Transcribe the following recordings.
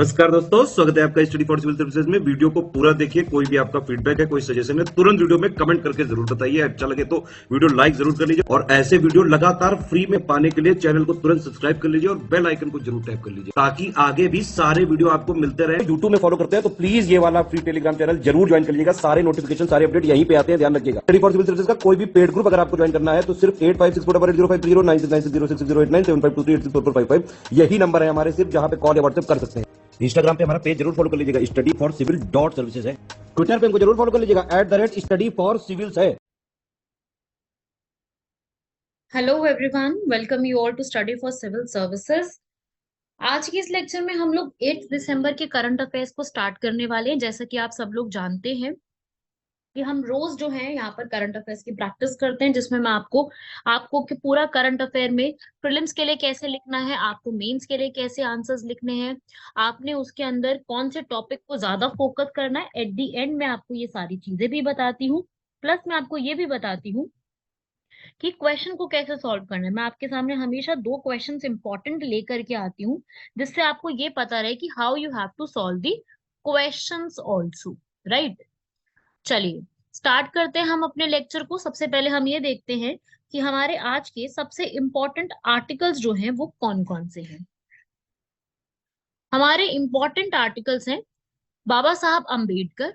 नमस्कार दोस्तों, स्वागत है आपका स्टडी फॉर सिविल सर्विसेज में। वीडियो को पूरा देखिए। कोई भी आपका फीडबैक है, कोई सजेशन है, तुरंत वीडियो में कमेंट करके जरूर बताइए। अच्छा लगे तो वीडियो लाइक जरूर कर लीजिए और ऐसे वीडियो लगातार फ्री में पाने के लिए चैनल को तुरंत सब्सक्राइब कर लीजिए और बेल आइकन को जरूर टैप कर लीजिए ताकि आगे भी सारे वीडियो आपको मिलते रहे। यूट्यूब में फॉलो करते हैं तो प्लीज ये वाला फ्री टेलीग्राम चैनल जरूर ज्वाइन कर लीजिएगा। सारे नोटिफिकेशन, सारे अपडेट यहीं पे आते हैं, ध्यान रखिएगा। स्टडी फॉर सिविल सर्विसेज का कोई भी पेड ग्रुप अगर आपको ज्वाइन करना है तो सिर्फ 856480530969608608960445 यही नंबर है हमारे, सिर्फ जहां पे कॉल या व्हाट्सएप कर सकते हैं। इंस्टाग्राम पे हमारा पेज जरूर फॉलो कर लीजिएगा, study for civil dot services है। ट्विटर पे हमको जरूर फॉलो कर लीजिएगा, @स्टडी फॉर सिविल्स है। Hello everyone, welcome you all to study for civil services. आज के इस लेक्चर में हम लोग 8 दिसंबर के करंट अफेयर्स को स्टार्ट करने वाले हैं। जैसा कि आप सब लोग जानते हैं कि हम रोज जो है यहाँ पर करंट अफेयर्स की प्रैक्टिस करते हैं, जिसमें मैं आपको कि पूरा करंट अफेयर में प्रीलिम्स के लिए कैसे लिखना है, आपको मेंस के लिए कैसे आंसर्स लिखने हैं, आपने उसके अंदर कौन से टॉपिक को ज्यादा फोकस करना है। एट दी एंड मैं आपको ये सारी चीजें भी बताती हूँ। प्लस मैं आपको ये भी बताती हूँ कि क्वेश्चन को कैसे सॉल्व करना है। मैं आपके सामने हमेशा दो क्वेश्चंस इंपॉर्टेंट लेकर के आती हूँ, जिससे आपको ये पता रहे कि how you have to solve the questions also, right. चलिए स्टार्ट करते हैं हम अपने लेक्चर को। सबसे पहले हम ये देखते हैं कि हमारे आज के सबसे इंपॉर्टेंट आर्टिकल्स जो हैं वो कौन कौन से हैं। हमारे इंपॉर्टेंट आर्टिकल्स हैं Baba Saheb Ambedkar,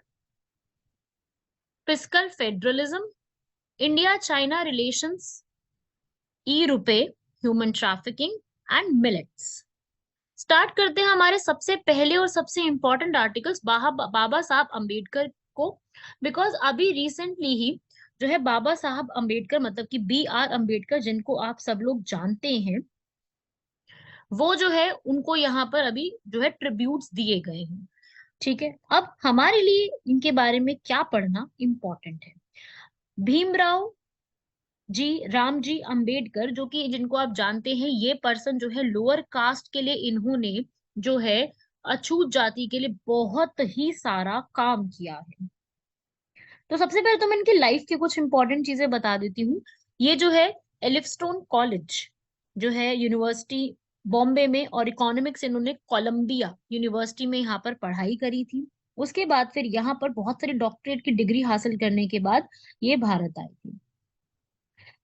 fiscal federalism, India China relations, e रुपए, human trafficking and millets. Start करते हैं हमारे सबसे पहले और सबसे इंपॉर्टेंट आर्टिकल्स बाबा साहब अंबेडकर को। बिकॉज अभी रिसेंटली ही जो है बाबा साहब अंबेडकर मतलब कि BR अंबेडकर, जिनको आप सब लोग जानते हैं, वो जो है उनको यहाँ पर अभी जो है ट्रिब्यूट्स दिए गए हैं। ठीक है, अब हमारे लिए इनके बारे में क्या पढ़ना इंपॉर्टेंट है। भीमराव जी, राम जी अंबेडकर, जो कि जिनको आप जानते हैं, ये पर्सन जो है लोअर कास्ट के लिए इन्होंने जो है अछूत जाति के लिए बहुत ही सारा काम किया है। तो सबसे पहले तो मैं इनकी लाइफ की कुछ इंपॉर्टेंट चीजें बता देती हूँ। ये जो है एलिफस्टोन कॉलेज जो है यूनिवर्सिटी बॉम्बे में, और इकोनॉमिक्स इन्होंने कोलंबिया यूनिवर्सिटी में यहाँ पर पढ़ाई करी थी। उसके बाद फिर यहाँ पर बहुत सारी डॉक्टरेट की डिग्री हासिल करने के बाद ये भारत आई थी।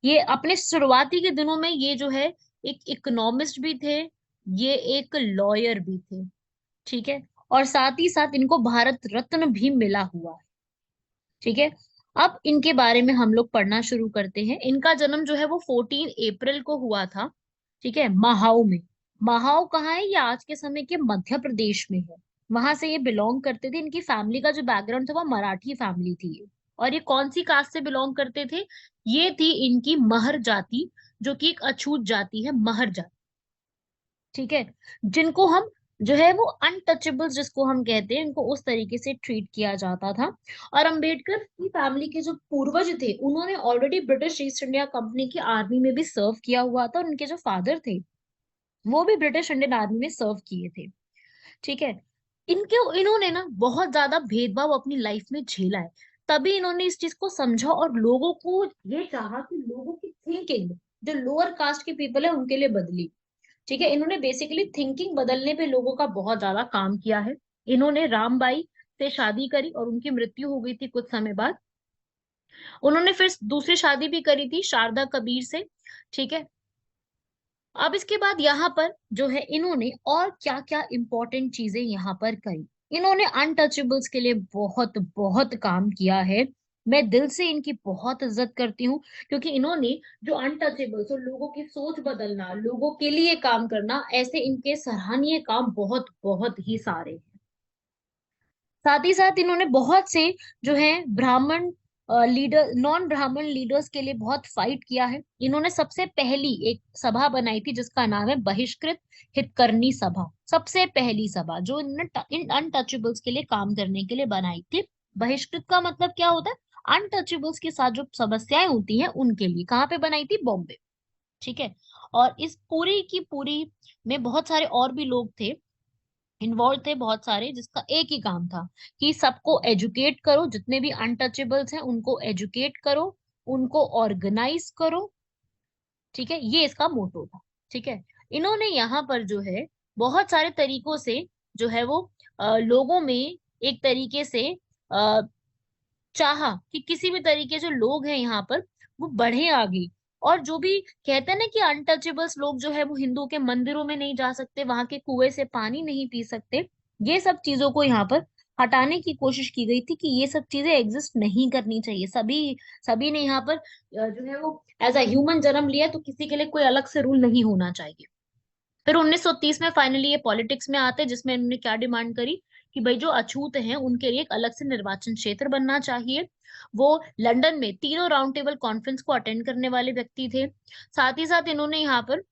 ये अपने शुरुआती के दिनों में ये जो है एक इकोनॉमिस्ट भी थे, ये एक लॉयर भी थे। ठीक है, और साथ ही साथ इनको भारत रत्न भी मिला हुआ है। ठीक है, अब इनके बारे में हम लोग पढ़ना शुरू करते हैं। इनका जन्म जो है वो 14 अप्रैल को हुआ था। ठीक है, महाऊ में। महाऊ कहाँ है? ये आज के समय के मध्य प्रदेश में है। वहां से ये बिलोंग करते थे। इनकी फैमिली का जो बैकग्राउंड था वो मराठी फैमिली थी ये। और ये कौन सी कास्ट से बिलोंग करते थे? ये थी इनकी महर जाति, जो कि एक अछूत जाति है, महर जाति। ठीक है, जिनको हम जो है वो अनटचेबल्स जिसको हम कहते हैं, इनको उस तरीके से ट्रीट किया जाता था। और अंबेडकर की फैमिली के जो पूर्वज थे, उन्होंने already British east India company की आर्मी में भी सर्व किया हुआ था, और उनके जो फादर थे वो भी ब्रिटिश इंडियन आर्मी में सर्व किए थे। ठीक है, इनके इन्होंने ना बहुत ज्यादा भेदभाव अपनी लाइफ में झेला है। तभी इन्होंने इस चीज को समझा और लोगों को ये चाहा कि लोगों की थिंकिंग जो लोअर कास्ट के पीपल है उनके लिए बदली। ठीक है, इन्होंने बेसिकली थिंकिंग बदलने पे लोगों का बहुत ज्यादा काम किया है। इन्होंने रामबाई से शादी करी और उनकी मृत्यु हो गई थी कुछ समय बाद। उन्होंने फिर दूसरी शादी भी करी थी शारदा कबीर से। ठीक है, अब इसके बाद यहाँ पर जो है इन्होंने और क्या क्या इंपॉर्टेंट चीजें यहाँ पर करी। इन्होंने अनटचेबल्स के लिए बहुत बहुत काम किया है। मैं दिल से इनकी बहुत इज्जत करती हूँ, क्योंकि इन्होंने जो अनटचेबल्स और लोगों की सोच बदलना, लोगों के लिए काम करना, ऐसे इनके सराहनीय काम बहुत बहुत ही सारे हैं। साथ ही साथ इन्होंने बहुत से जो है ब्राह्मण लीडर, नॉन ब्राह्मण लीडर्स के लिए बहुत फाइट किया है। इन्होंने सबसे पहली एक सभा बनाई थी जिसका नाम है बहिष्कृत हितकरनी सभा। सबसे पहली सभा जो इन्होंने इन अनटचेबल्स के लिए काम करने के लिए बनाई थी। बहिष्कृत का मतलब क्या होता है? अनटचेबल्स के साथ जो समस्याएं होती हैं उनके लिए। कहाँ पे बनाई थी? बॉम्बे। ठीक है, और इस पूरी की पूरी में बहुत सारे और भी लोग थे, इन्वॉल्व थे बहुत सारे, जिसका एक ही काम था कि सबको एजुकेट करो, जितने भी अनटचेबल्स हैं उनको एजुकेट करो, उनको ऑर्गेनाइज करो। ठीक है, ये इसका मोटो था। ठीक है, इन्होंने यहाँ पर जो है बहुत सारे तरीकों से जो है वो लोगों में एक तरीके से चाहा कि किसी भी तरीके जो लोग हैं यहाँ पर वो बढ़े आगे। और जो भी कहते हैं ना कि अनटचेबल्स लोग जो है वो हिंदुओं के मंदिरों में नहीं जा सकते, वहां के कुएं से पानी नहीं पी सकते, ये सब चीजों को यहाँ पर हटाने की कोशिश की गई थी कि ये सब चीजें एग्जिस्ट नहीं करनी चाहिए। सभी सभी ने यहाँ पर जो है वो एज अ ह्यूमन जन्म लिया, तो किसी के लिए कोई अलग से रूल नहीं होना चाहिए। फिर 1930 में फाइनली ये पॉलिटिक्स में आते हैं, जिसमें इन्होंने क्या डिमांड करी कि भाई जो अछूत हैं उनके लिए एक अलग से निर्वाचन क्षेत्र बनना चाहिए। वो लंदन में तीनों राउंड टेबल कॉन्फ्रेंस को अटेंड करने वाले व्यक्ति थे। साथ ही साथ इन्होंने यहाँ पर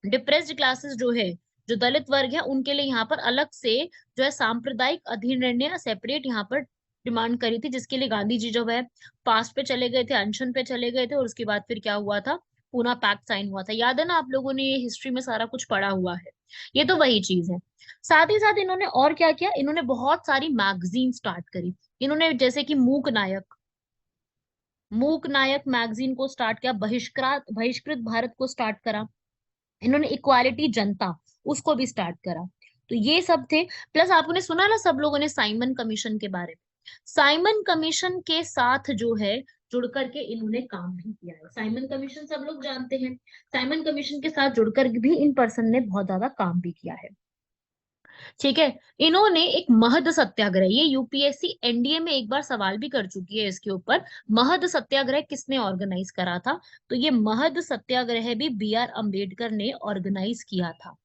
डिप्रेस्ड क्लासेस जो है, जो दलित वर्ग है, उनके लिए यहाँ पर अलग से जो है सांप्रदायिक अधिनिर्णय सेपरेट यहाँ पर डिमांड करी थी, जिसके लिए गांधी जी जो है फास्ट पे चले गए थे, अनशन पे चले गए थे, और उसके बाद फिर क्या हुआ था, पूना पैक्ट साइन हुआ था। याद है ना, आप लोगों ने ये हिस्ट्री में सारा कुछ पढ़ा हुआ है। ये तो वही चीज है। साथ ही साथ इन्होंने और क्या किया, इन्होंने बहुत सारी मैगजीन स्टार्ट करी। इन्होंने जैसे कि मूक नायक मैगजीन को स्टार्ट किया, बहिष्कृत बहिष्कृत भारत को स्टार्ट करा। इन्होंने इक्वालिटी जनता, उसको भी स्टार्ट करा। तो ये सब थे। प्लस आपने सुना ना सब लोगों ने साइमन कमीशन के बारे में। साइमन कमीशन के साथ जो है जुड़ करके इन्होंने काम भी किया है। साइमन कमीशन सब लोग जानते हैं। साइमन कमीशन के साथ जुड़कर भी इन पर्सन ने बहुत ज्यादा काम भी किया है। ठीक है। इन्होंने एक महद सत्याग्रह, ये यूपीएससी एनडीए में एक बार सवाल भी कर चुकी है इसके ऊपर, महद सत्याग्रह किसने ऑर्गेनाइज करा था। तो ये महद सत्याग्रह भी बी आर अम्बेडकर ने ऑर्गेनाइज किया था।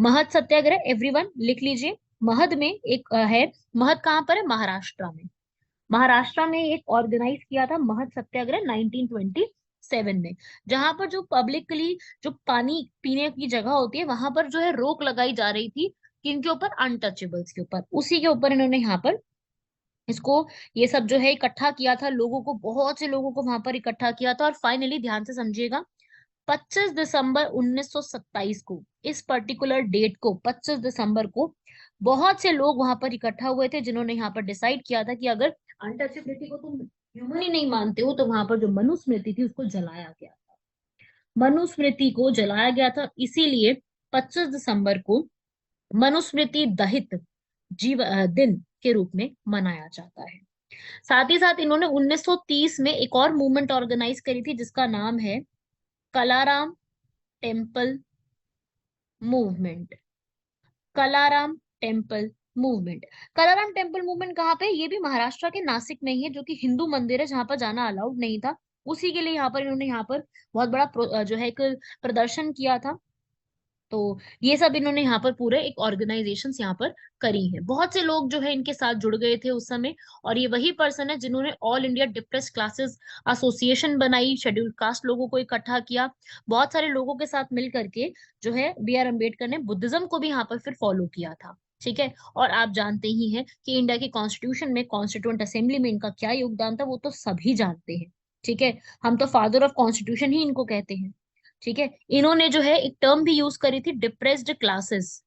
महद सत्याग्रह एवरीवन लिख लीजिए। महद में एक है। महद कहाँ पर है, महाराष्ट्र में। महाराष्ट्र में एक ऑर्गेनाइज किया था महद सत्याग्रह 1927 में, जहां पर जो पब्लिकली जो पानी पीने की जगह होती है वहां पर जो है रोक लगाई जा रही थी, किनके ऊपर, अनटचेबल्स के ऊपर। उसी के ऊपर इन्होंने यहाँ पर इसको, ये सब जो है इकट्ठा किया था, लोगों को, बहुत से लोगों को वहां पर इकट्ठा किया था। और फाइनली ध्यान से समझिएगा, 25 दिसंबर 1927 को, इस पर्टिकुलर डेट को 25 दिसंबर को बहुत से लोग वहां पर इकट्ठा हुए थे, जिन्होंने यहाँ पर डिसाइड किया था कि अगर अनटचेबिलिटी को तुम ह्यूमन ही नहीं मानते हो, तो वहां पर जो मनुस्मृति थी उसको जलाया गया था। मनुस्मृति को जलाया गया था, इसीलिए 25 दिसंबर को मनुस्मृति दहित दिन के रूप में मनाया जाता है। साथ ही साथ इन्होंने 1930 में एक और मूवमेंट ऑर्गेनाइज करी थी, जिसका नाम है Kalaram temple movement. Kalaram temple movement. Kalaram temple movement कहाँ पे है? ये भी महाराष्ट्र के नासिक में ही है, जो कि हिंदू मंदिर है, जहाँ पर जाना अलाउड नहीं था। उसी के लिए यहाँ पर इन्होंने यहाँ पर बहुत बड़ा जो है एक प्रदर्शन किया था। तो ये सब इन्होंने यहाँ पर पूरे एक ऑर्गेनाइजेशन यहाँ पर करी है। बहुत से लोग जो है इनके साथ जुड़ गए थे उस समय। और ये वही पर्सन है जिन्होंने all India depressed classes association बनाई, शेड्यूल्ड कास्ट लोगों को इकट्ठा किया। बहुत सारे लोगों के साथ मिल करके जो है बी आर अम्बेडकर ने बुद्धिज्म को भी यहाँ पर फिर फॉलो किया था। ठीक है। और आप जानते ही हैं कि इंडिया के कॉन्स्टिट्यूशन में, कॉन्स्टिट्यूंट असेंबली में इनका क्या योगदान था, वो तो सभी जानते हैं। ठीक है। हम तो फादर ऑफ कॉन्स्टिट्यूशन ही इनको कहते हैं। ठीक है। इन्होंने जो है एक टर्म भी यूज करी थी, डिप्रेस्ड क्लासेस।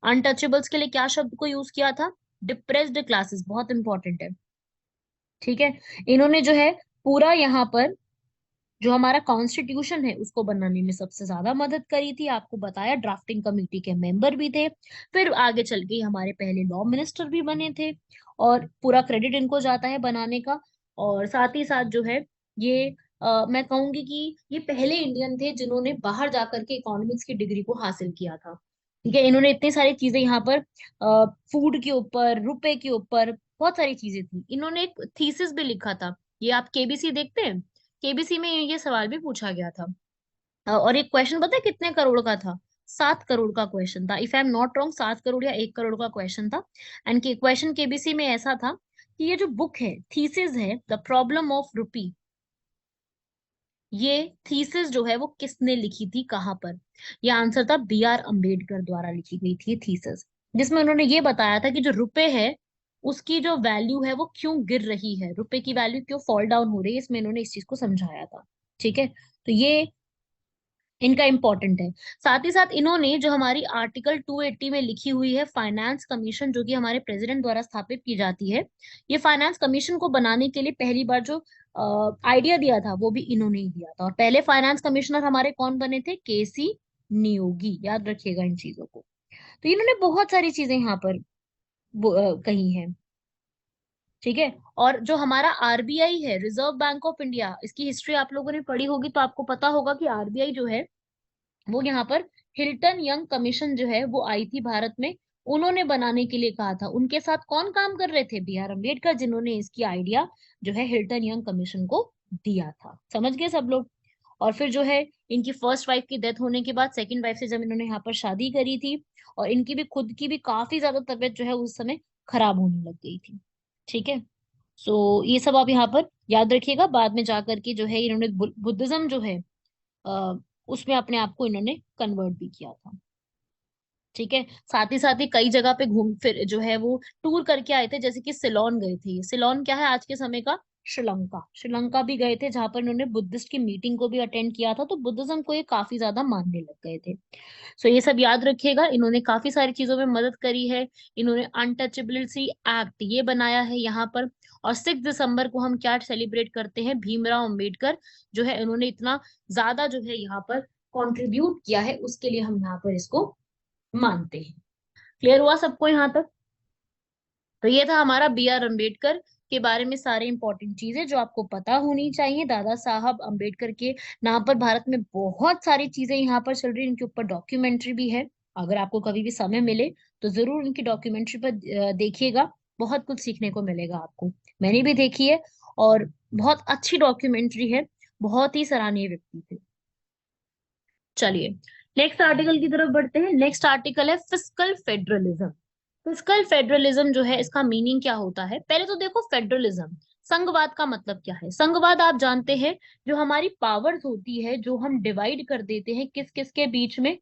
अनटचेबल्स के लिए क्या शब्द को यूज किया था, डिप्रेस्ड क्लासेस, बहुत इंपॉर्टेंट है। ठीक है। इन्होंने जो है पूरा यहाँ पर जो हमारा कॉन्स्टिट्यूशन है उसको बनाने में सबसे ज्यादा मदद करी थी। आपको बताया, ड्राफ्टिंग कमेटी के मेंबर भी थे। फिर आगे चल के हमारे पहले लॉ मिनिस्टर भी बने थे, और पूरा क्रेडिट इनको जाता है बनाने का। और साथ ही साथ जो है ये मैं कहूंगी कि ये पहले इंडियन थे जिन्होंने बाहर जाकर के इकोनॉमिक्स की डिग्री को हासिल किया था। ठीक है। इन्होंने इतनी सारी चीजें यहाँ पर, फूड के ऊपर, रुपए के ऊपर, बहुत सारी चीजें थी। इन्होंने एक थीसिस भी लिखा था। ये आप केबीसी देखते हैं, केबीसी में ये सवाल भी पूछा गया था। और एक क्वेश्चन पता है कितने करोड़ का था, 7 करोड़ का क्वेश्चन था, if I am not wrong, 7 crore या 1 करोड़ का क्वेश्चन था। एंड क्वेश्चन केबीसी में ऐसा था कि ये जो बुक है, थीसिस है, द प्रॉब्लम ऑफ रुपी, ये थीसिस जो है वो किसने लिखी थी, कहाँ पर। ये आंसर था बी आर अम्बेडकर द्वारा लिखी गई थी थीसिस, जिसमें उन्होंने ये बताया था कि जो रुपए है उसकी जो वैल्यू है वो क्यों गिर रही है, रुपए की वैल्यू क्यों फॉल डाउन हो रही है, इसमें इन्होंने इस चीज को समझाया था। ठीक है। तो ये इनका इंपॉर्टेंट है। साथ ही साथ इन्होंने जो हमारी आर्टिकल 280 में लिखी हुई है फाइनेंस कमीशन, जो कि हमारे प्रेसिडेंट द्वारा स्थापित की जाती है, ये फाइनेंस कमीशन को बनाने के लिए पहली बार जो आइडिया दिया था वो भी इन्होंने ही दिया था। और पहले फाइनेंस कमिश्नर हमारे कौन बने थे, केसी नियोगी, याद रखिएगा इन चीजों को। तो इन्होंने बहुत सारी चीजें यहाँ पर कही हैं। ठीक है। और जो हमारा आरबीआई है, रिजर्व बैंक ऑफ इंडिया, इसकी हिस्ट्री आप लोगों ने पढ़ी होगी तो आपको पता होगा कि आरबीआई जो है वो यहाँ पर हिल्टन यंग कमीशन जो है वो आई थी भारत में, उन्होंने बनाने के लिए कहा था। उनके साथ कौन काम कर रहे थे? बी आर अम्बेडकर, जिन्होंने इसकी आइडिया जो है हिल्टन यंग कमीशन को दिया था। समझ गए सब लोग? और फिर जो है इनकी फर्स्ट वाइफ की डेथ होने के बाद सेकंड वाइफ से जब इन्होंने यहाँ पर शादी करी थी, और इनकी भी खुद की भी काफी ज्यादा तबीयत जो है उस समय खराब होने लग गई थी। ठीक है। सो ये सब आप यहाँ पर याद रखिएगा। बाद में जाकर के जो है इन्होंने बुद्धिज्म जो है उसमें अपने आप को इन्होंने कन्वर्ट भी किया था। ठीक है। साथ ही कई जगह पे घूम फिर जो है वो टूर करके आए थे, जैसे कि सिलोन गए थे। सिलोन क्या है? आज के समय का श्रीलंका। श्रीलंका भी गए थे, जहां पर इन्होंने बुद्धिस्ट की मीटिंग को भी अटेंड किया था, तो बुद्धिज्म को ये काफी ज्यादा मानने लग गए थे। सो ये सब याद रखिएगा। इन्होंने काफी सारी चीजों में मदद करी है। इन्होंने अनटचेबिलिटी एक्ट ये बनाया है यहाँ पर। और 6 दिसंबर को हम क्या सेलिब्रेट करते हैं? भीमराव अंबेडकर जो है, इन्होंने इतना ज्यादा जो है यहाँ पर कंट्रीब्यूट किया है, उसके लिए हम यहाँ पर इसको मानते हैं। क्लियर हुआ सबको यहाँ तक? तो ये था हमारा बी आर अम्बेडकर के बारे में सारे इंपॉर्टेंट चीजें जो आपको पता होनी चाहिए। दादा साहब अम्बेडकर के नाम पर भारत में बहुत सारी चीजें यहाँ पर चल रही है, इनके ऊपर डॉक्यूमेंट्री भी है। अगर आपको कभी भी समय मिले तो जरूर इनकी डॉक्यूमेंट्री पर देखिएगा, बहुत कुछ सीखने को मिलेगा आपको। मैंने भी देखी है, और बहुत अच्छी डॉक्यूमेंट्री है। बहुत ही सराहनीय व्यक्ति थे। चलिए नेक्स्ट आर्टिकल की तरफ बढ़ते हैं। नेक्स्ट आर्टिकल है फिस्कल फेडरलिज्म। फिस्कल फेडरलिज्म जो है, इसका मीनिंग क्या होता है? पहले तो देखो, फेडरलिज्म संघवाद का मतलब क्या है? संघवाद आप जानते हैं, जो हमारी पावर्स होती है, जो हम डिवाइड कर देते हैं किस किस के बीच में,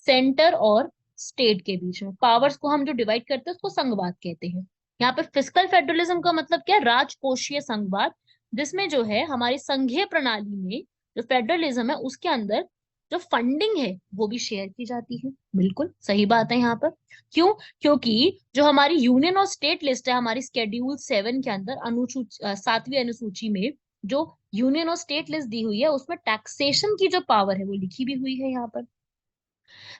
सेंटर और स्टेट के बीच में पावर्स को हम जो डिवाइड करते हैं उसको संघवाद कहते हैं। यहाँ पे फिस्कल फेडरलिज्म का मतलब क्या है? राजकोषीय संघवाद, जिसमें जो है हमारी संघीय प्रणाली में जो फेडरलिज्म है उसके अंदर जो फंडिंग है वो भी शेयर की जाती है। बिल्कुल सही बात है यहाँ पर। क्यों? क्योंकि जो हमारी यूनियन और स्टेट लिस्ट है, हमारी स्केड्यूल 7 के अंदर 7वीं अनुसूची में जो यूनियन और स्टेट लिस्ट दी हुई है, उसमें टैक्सेशन की जो पावर है वो लिखी भी हुई है यहाँ पर।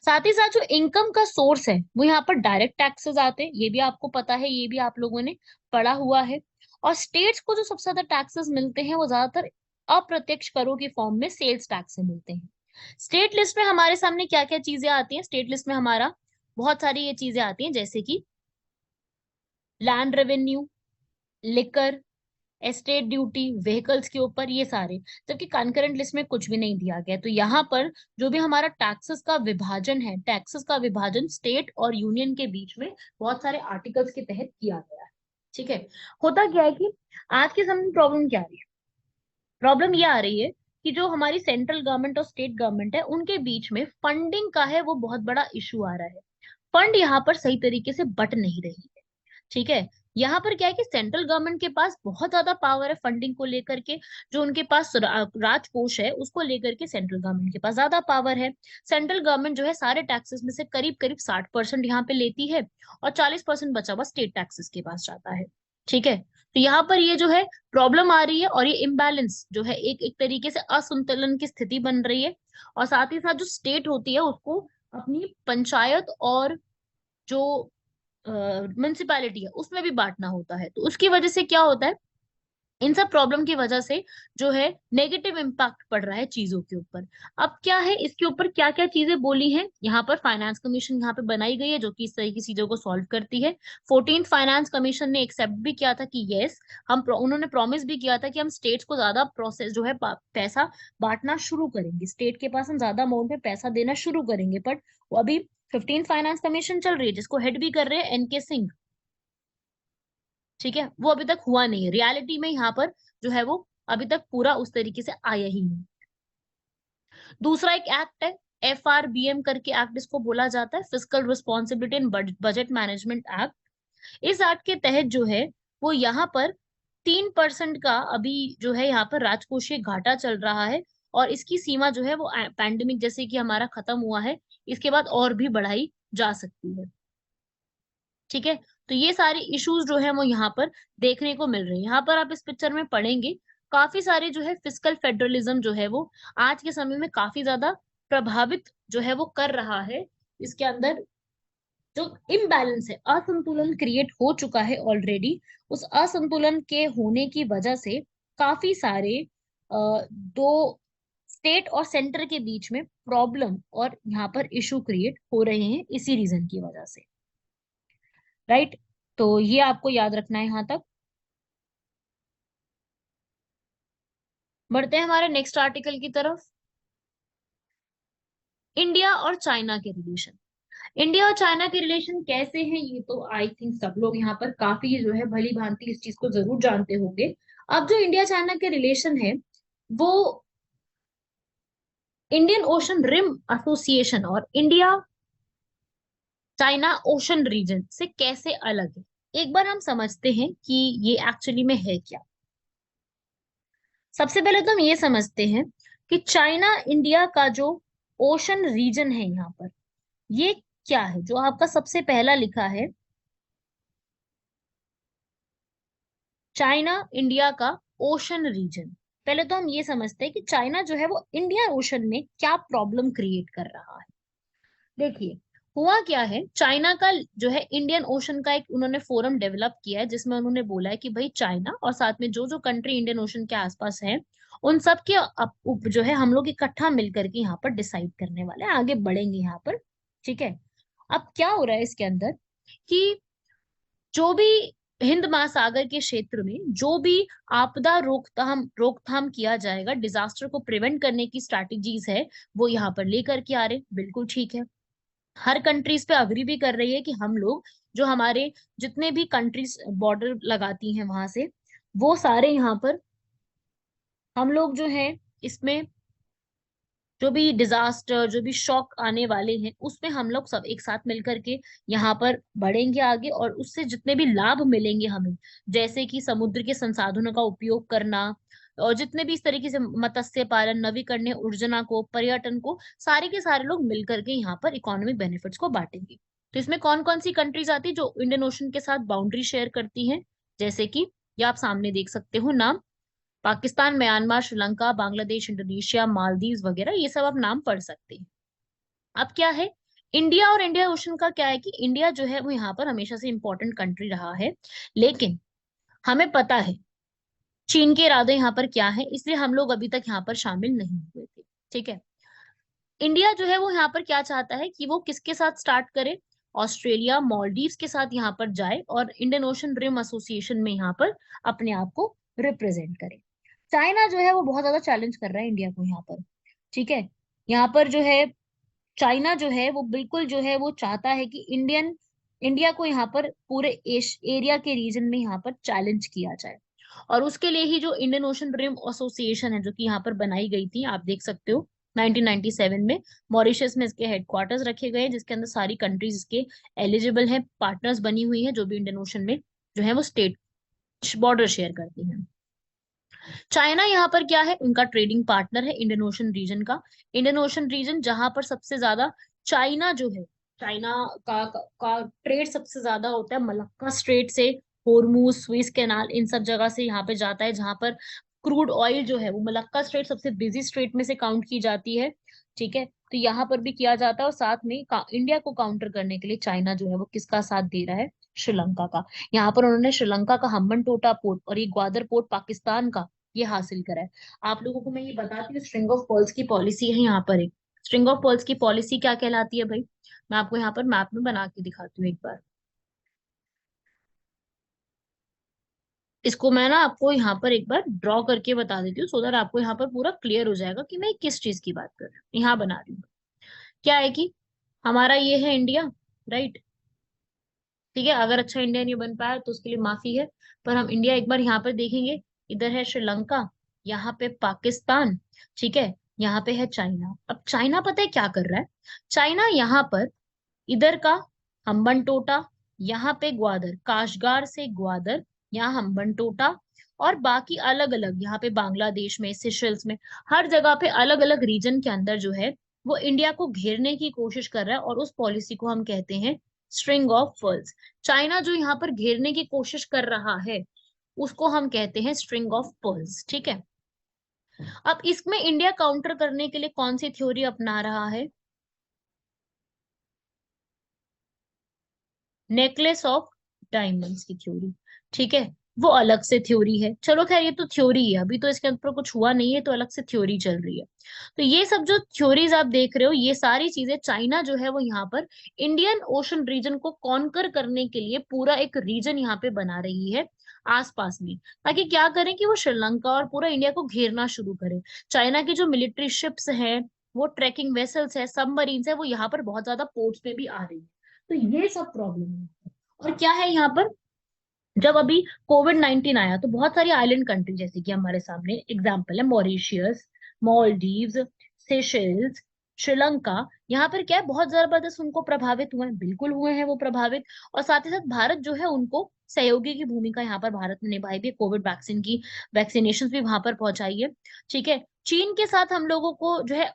साथ ही साथ जो इनकम का सोर्स है वो यहाँ पर डायरेक्ट टैक्सेस आते हैं, ये भी आपको पता है, ये भी आप लोगों ने पढ़ा हुआ है। और स्टेट्स को जो सबसे ज्यादा टैक्सेस मिलते हैं वो ज्यादातर अप्रत्यक्ष करों की फॉर्म में सेल्स टैक्स से मिलते हैं। स्टेट लिस्ट में हमारे सामने क्या क्या चीजें आती हैं? स्टेट लिस्ट में हमारा बहुत सारी ये चीजें आती हैं, जैसे कि land revenue, liquor, estate duty, vehicles के ऊपर, ये सारे। जबकि कंकरेंट लिस्ट में कुछ भी नहीं दिया गया। तो यहाँ पर जो भी हमारा टैक्सेस का विभाजन है, टैक्सेस का विभाजन स्टेट और यूनियन के बीच में बहुत सारे आर्टिकल्स के तहत किया गया है। ठीक है। होता क्या है कि आज के समय में प्रॉब्लम क्या आ रही है? प्रॉब्लम ये आ रही है कि जो हमारी सेंट्रल गवर्नमेंट और स्टेट गवर्नमेंट है उनके बीच में फंडिंग का है वो बहुत बड़ा इशू आ रहा है। फंड यहाँ पर सही तरीके से बट नहीं रही है। ठीक है। यहाँ पर क्या है कि सेंट्रल गवर्नमेंट के पास बहुत ज्यादा पावर है फंडिंग को लेकर के। जो उनके पास राजकोष है उसको लेकर के सेंट्रल गवर्नमेंट के पास ज्यादा पावर है। सेंट्रल गवर्नमेंट जो है सारे टैक्सेस में से करीब करीब 60% यहाँ पे लेती है, और 40% बचा हुआ स्टेट टैक्सेस के पास जाता है। ठीक है। तो यहाँ पर ये जो है प्रॉब्लम आ रही है, और ये इम्बैलेंस जो है एक एक तरीके से असंतुलन की स्थिति बन रही है। और साथ ही साथ जो स्टेट होती है उसको अपनी पंचायत और जो म्युनिसिपैलिटी है उसमें भी बांटना होता है। तो उसकी वजह से क्या होता है, इन सब प्रॉब्लम की वजह से जो है नेगेटिव इम्पैक्ट पड़ रहा है चीजों के ऊपर। अब क्या है, इसके ऊपर क्या क्या चीजें बोली हैं? यहाँ पर फाइनेंस कमीशन यहाँ पे बनाई गई है जो कि इस तरह की चीजों को सॉल्व करती है। 14th फाइनेंस कमीशन ने एक्सेप्ट भी किया था कि यस, उन्होंने प्रॉमिस भी किया था कि हम स्टेट्स को ज्यादा प्रोसेस जो है पैसा बांटना शुरू करेंगे, स्टेट के पास हम ज्यादा अमाउंट में पैसा देना शुरू करेंगे। बट वो अभी 15th फाइनेंस कमीशन चल रही है, जिसको हेड भी कर रहे हैं एनके सिंह। ठीक है। वो अभी तक हुआ नहीं है रियलिटी में, यहाँ पर जो है वो अभी तक पूरा उस तरीके से आया ही नहीं। दूसरा एक एक्ट है, FRBM करके एक्ट इसको बोला जाता है, physical responsibility and budget management act. इस एक्ट के तहत जो है वो यहाँ पर 3% का अभी जो है यहाँ पर राजकोषीय घाटा चल रहा है, और इसकी सीमा जो है वो पैंडेमिक जैसे कि हमारा खत्म हुआ है इसके बाद और भी बढ़ाई जा सकती है। ठीक है। तो ये सारे इश्यूज जो है वो यहाँ पर देखने को मिल रहे हैं। यहाँ पर आप इस पिक्चर में पढ़ेंगे काफी सारे जो है फिस्कल फेडरलिज्म जो है वो आज के समय में काफी ज्यादा प्रभावित जो है वो कर रहा है। इसके अंदर जो इम्बैलेंस है, असंतुलन क्रिएट हो चुका है ऑलरेडी। उस असंतुलन के होने की वजह से काफी सारे दो स्टेट और सेंटर के बीच में प्रॉब्लम और यहाँ पर इशू क्रिएट हो रहे हैं इसी रीजन की वजह से, राइट। तो ये आपको याद रखना है यहाँ तक। बढ़ते हैं हमारे नेक्स्ट आर्टिकल की तरफ। इंडिया और चाइना के रिलेशन। इंडिया और चाइना के रिलेशन कैसे हैं, ये तो आई थिंक सब लोग यहाँ पर काफी जो है भली भांति इस चीज को जरूर जानते होंगे। अब जो इंडिया चाइना के रिलेशन है वो इंडियन ओशन रिम एसोसिएशन और इंडिया चाइना ओशन रीजन से कैसे अलग है, एक बार हम समझते हैं कि ये एक्चुअली में है क्या। सबसे पहले तो हम ये समझते हैं कि चाइना इंडिया का जो ओशन रीजन है यहाँ पर, ये क्या है। जो आपका सबसे पहला लिखा है चाइना इंडिया का ओशन रीजन, पहले तो हम ये समझते हैं कि चाइना जो है वो इंडियन ओशन में क्या प्रॉब्लम क्रिएट कर रहा है। देखिए हुआ क्या है, चाइना का जो है इंडियन ओशन का एक उन्होंने फोरम डेवलप किया है जिसमें उन्होंने बोला है कि भाई चाइना और साथ में जो जो कंट्री इंडियन ओशन के आसपास है उन सब के जो है हम लोग इकट्ठा मिलकर के यहाँ पर डिसाइड करने वाले हैं, आगे बढ़ेंगे यहाँ पर, ठीक है। अब क्या हो रहा है इसके अंदर कि जो भी हिंद महासागर के क्षेत्र में जो भी आपदा रोकथाम रोकथाम किया जाएगा, डिजास्टर को प्रिवेंट करने की स्ट्रैटेजीज है वो यहाँ पर लेकर के आ रहे, बिल्कुल ठीक है। हर कंट्रीज पे अग्री भी कर रही है कि हम लोग जो हमारे जितने भी कंट्रीज बॉर्डर लगाती हैं वहां से, वो सारे यहाँ पर हम लोग जो है इसमें जो भी डिजास्टर जो भी शॉक आने वाले हैं उसमें हम लोग सब एक साथ मिलकर के यहाँ पर बढ़ेंगे आगे, और उससे जितने भी लाभ मिलेंगे हमें, जैसे कि समुद्र के संसाधनों का उपयोग करना और जितने भी इस तरीके से मत्स्य पालन, नवीकरणीय ऊर्जा को, पर्यटन को, सारे के सारे लोग मिलकर के यहाँ पर इकोनॉमिक बेनिफिट्स को बांटेंगे। तो इसमें कौन कौन सी कंट्रीज आती है जो इंडियन ओशन के साथ बाउंड्री शेयर करती हैं, जैसे कि ये आप सामने देख सकते हो नाम, पाकिस्तान, म्यांमार, श्रीलंका, बांग्लादेश, इंडोनेशिया, मालदीव वगैरह, ये सब आप नाम पढ़ सकते हैं। अब क्या है, इंडिया और इंडिया ओशन का क्या है कि इंडिया जो है वो यहाँ पर हमेशा से इंपॉर्टेंट कंट्री रहा है, लेकिन हमें पता है चीन के इरादे यहाँ पर क्या है, इसलिए हम लोग अभी तक यहाँ पर शामिल नहीं हुए थे, ठीक है। इंडिया जो है वो यहाँ पर क्या चाहता है कि वो किसके साथ स्टार्ट करे, ऑस्ट्रेलिया, मालदीव्स के साथ यहाँ पर जाए और इंडियन ओशन रिम एसोसिएशन में यहाँ पर अपने आप को रिप्रेजेंट करे। चाइना जो है वो बहुत ज्यादा चैलेंज कर रहा है इंडिया को यहाँ पर, ठीक है। यहाँ पर जो है चाइना जो है वो बिल्कुल जो है वो चाहता है कि इंडिया को यहाँ पर पूरे एरिया के रीजन में यहाँ पर चैलेंज किया जाए, और उसके लिए ही जो इंडियन ओशन रिम एसोसिएशन है जो कि यहाँ पर बनाई गई थी, आप देख सकते हो 1997 में मॉरिशस में इसके हेडक्वार्टर्स रखे गए हैं, जिसके अंदर सारी कंट्रीज इसके एलिजिबल हैं, पार्टनर्स बनी हुई हैं जो भी इंडियन ओशन में जो है वो स्टेट बॉर्डर शेयर करती हैं। चाइना यहाँ पर क्या है, उनका ट्रेडिंग पार्टनर है इंडियन ओशन रीजन का। इंडियन ओशन रीजन जहां पर सबसे ज्यादा चाइना जो है, चाइना का ट्रेड सबसे ज्यादा होता है मलक्का स्ट्रेट से, होर्मुज, स्विस कैनाल, इन सब जगह से यहाँ पे जाता है, जहां पर क्रूड ऑयल जो है वो मलक्का स्ट्रेट सबसे बिजी स्ट्रेट में से काउंट की जाती है, ठीक है। तो यहाँ पर भी किया जाता है, और साथ में इंडिया को काउंटर करने के लिए चाइना जो है वो किसका साथ दे रहा है, श्रीलंका का। यहाँ पर उन्होंने श्रीलंका का हम्बनटोटा पोर्ट और ये ग्वादर पोर्ट पाकिस्तान का ये हासिल करा है। आप लोगों को मैं ये बताती हूँ, स्ट्रिंग ऑफ पर्ल्स की पॉलिसी है यहाँ पर एक। स्ट्रिंग ऑफ पर्ल्स की पॉलिसी क्या कहलाती है भाई, मैं आपको यहाँ पर मैप में बना के दिखाती हूँ एक बार। इसको मैं ना आपको यहाँ पर एक बार ड्रॉ करके बता देती हूँ, सो दैट आपको यहाँ पर पूरा क्लियर हो जाएगा कि मैं किस चीज की बात कर रही हूँ। यहाँ बना रही हूँ, क्या है कि हमारा ये है इंडिया, राइट, ठीक है। अगर अच्छा इंडिया नहीं बन पाया तो उसके लिए माफी है, पर हम इंडिया एक बार यहाँ पर देखेंगे। इधर है श्रीलंका, यहाँ पे पाकिस्तान, ठीक है, यहाँ पे है चाइना। अब चाइना पता है क्या कर रहा है, चाइना यहाँ पर इधर का हम्बनटोटा, यहाँ पे ग्वादर, काशगार से ग्वादर, यहाँ हम्बनटोटा, और बाकी अलग अलग यहाँ पे बांग्लादेश में, सिशल्स में, हर जगह पे अलग अलग रीजन के अंदर जो है वो इंडिया को घेरने की कोशिश कर रहा है, और उस पॉलिसी को हम कहते हैं स्ट्रिंग ऑफ पर्ल्स। चाइना जो यहाँ पर घेरने की कोशिश कर रहा है उसको हम कहते हैं स्ट्रिंग ऑफ पर्ल्स, ठीक है। अब इसमें इंडिया काउंटर करने के लिए कौन सी थ्योरी अपना रहा है, नेकलेस ऑफ डायमंड्स की थ्योरी, ठीक है, वो अलग से थ्योरी है। चलो खैर ये तो थ्योरी है, अभी तो इसके ऊपर कुछ हुआ नहीं है, तो अलग से थ्योरी चल रही है। तो ये सब जो थ्योरीज आप देख रहे हो, ये सारी चीजें चाइना जो है वो यहाँ पर इंडियन ओशन रीजन को कॉन्कर करने के लिए पूरा एक रीजन यहाँ पे बना रही है आसपास में, ताकि क्या करें कि वो श्रीलंका और पूरा इंडिया को घेरना शुरू करे। चाइना की जो मिलिट्री शिप्स है, वो ट्रैकिंग वेसल्स है, सबमरीन्स है, वो यहाँ पर बहुत ज्यादा पोर्ट्स में भी आ रही है। तो ये सब प्रॉब्लम है। और क्या है यहाँ पर, जब अभी कोविड-19 आया तो बहुत सारी आइलैंड कंट्री, जैसे कि हमारे सामने एग्जांपल है मॉरिशियस, मालदीव्स, सेशेल्स, श्रीलंका, यहाँ पर क्या है, बहुत जबरदस्त उनको प्रभावित हुए हैं, बिल्कुल हुए हैं वो प्रभावित। और साथ ही साथ भारत जो है उनको सहयोगी की भूमिका यहाँ पर भारत ने निभाई भी, कोविड वैक्सीन की वैक्सीनेशन भी वहां पर पहुंचाई है। ठीक है, चीन के साथ हम लोगों को जो है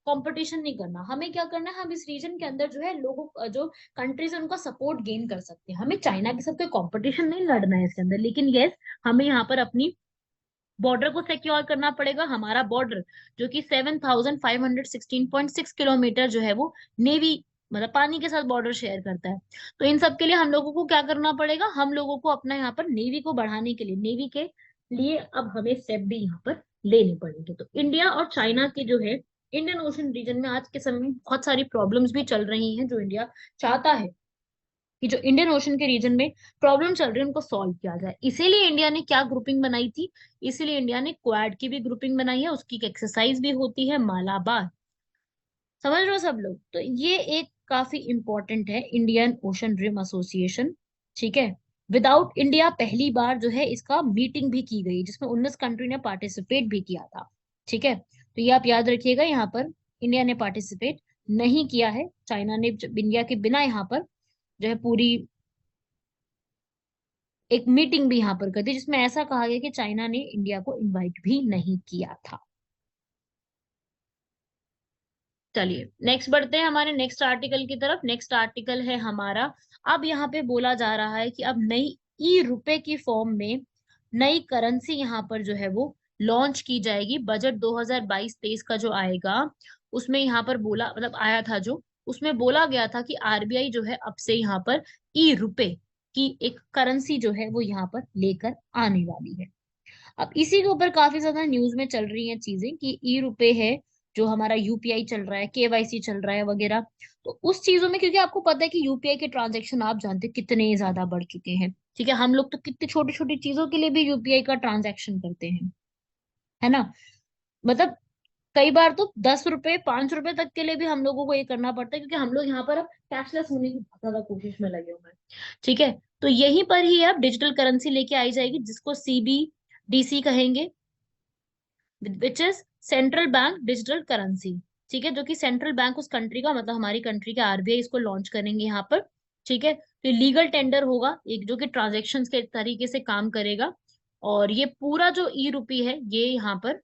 कंपटीशन नहीं करना, हमें क्या करना है, हम इस रीजन के अंदर जो है लोगों जो कंट्रीज है उनका सपोर्ट गेन कर सकते हैं। हमें चाइना के साथ कोई कंपटीशन नहीं लड़ना है इसके अंदर, लेकिन यस, हमें यहाँ पर अपनी बॉर्डर को सिक्योर करना पड़ेगा। हमारा बॉर्डर जो कि 7516.6 किलोमीटर जो है वो नेवी, मतलब पानी के साथ बॉर्डर शेयर करता है। तो इन सब के लिए हम लोगों को क्या करना पड़ेगा, हम लोगों को अपना यहाँ पर नेवी को बढ़ाने के लिए, नेवी के लिए अब हमें स्टेप भी यहाँ पर लेने पड़ेंगे। तो इंडिया और चाइना के जो है इंडियन ओशन रीजन में आज के समय में बहुत सारी प्रॉब्लम्स भी चल रही हैं, जो इंडिया चाहता है कि जो इंडियन ओशन के रीजन में प्रॉब्लम चल रही है उनको सॉल्व किया जाए। इसीलिए इंडिया ने क्या ग्रुपिंग बनाई थी, इसीलिए इंडिया ने क्वाड की भी ग्रुपिंग बनाई है, उसकी एक एक्सरसाइज भी होती है मालाबार। समझ रहे हो सब लोग, तो ये एक काफी इंपॉर्टेंट है इंडियन ओशन रिम एसोसिएशन। ठीक है, विदाउट इंडिया पहली बार जो है इसका मीटिंग भी की गई, जिसमें 19 कंट्री ने पार्टिसिपेट भी किया था। ठीक है, तो ये आप याद रखिएगा, यहाँ पर इंडिया ने पार्टिसिपेट नहीं किया है, चाइना ने इंडिया के बिना यहाँ पर जो है पूरी एक मीटिंग भी यहाँ पर कर दी, जिसमें ऐसा कहा गया कि चाइना ने इंडिया को इनवाइट भी नहीं किया था। चलिए नेक्स्ट बढ़ते हैं हमारे नेक्स्ट आर्टिकल की तरफ। नेक्स्ट आर्टिकल है हमारा, अब यहाँ पे बोला जा रहा है कि अब नई ई रुपए की फॉर्म में नई करेंसी यहाँ पर जो है वो लॉन्च की जाएगी। बजट 2022-23 का जो आएगा, उसमें यहाँ पर बोला, मतलब आया था जो, उसमें बोला गया था कि आरबीआई जो है अब से यहाँ पर ई रुपए की एक करेंसी जो है वो यहाँ पर लेकर आने वाली है। अब इसी के ऊपर काफी ज्यादा न्यूज में चल रही हैं चीजें कि ई रुपए है, जो हमारा यूपीआई चल रहा है, केवाईसी चल रहा है वगैरह। तो उस चीजों में, क्योंकि आपको पता है कि यूपीआई के ट्रांजैक्शन आप जानते हैं कितने ज्यादा बढ़ चुके हैं। ठीक है, हम लोग तो कितनी छोटी छोटी चीजों के लिए भी यूपीआई का ट्रांजैक्शन करते हैं, है ना। मतलब कई बार तो 10 रुपए 5 रुपए तक के लिए भी हम लोगों को ये करना पड़ता है, क्योंकि हम लोग यहाँ पर अब कैशलेस होने की बहुत ज्यादा कोशिश में लगे हुए हैं। ठीक है, तो यहीं पर ही अब डिजिटल करेंसी लेके आई जाएगी, जिसको सीबीडीसी कहेंगे, which is central bank digital currency. ठीक है, जो कि सेंट्रल बैंक उस कंट्री का, मतलब हमारी कंट्री के आरबीआई इसको लॉन्च करेंगे यहाँ पर। ठीक है, तो लीगल टेंडर होगा एक, जो कि ट्रांजेक्शन के तरीके से काम करेगा। और ये पूरा जो ई रूपी है, ये यहाँ पर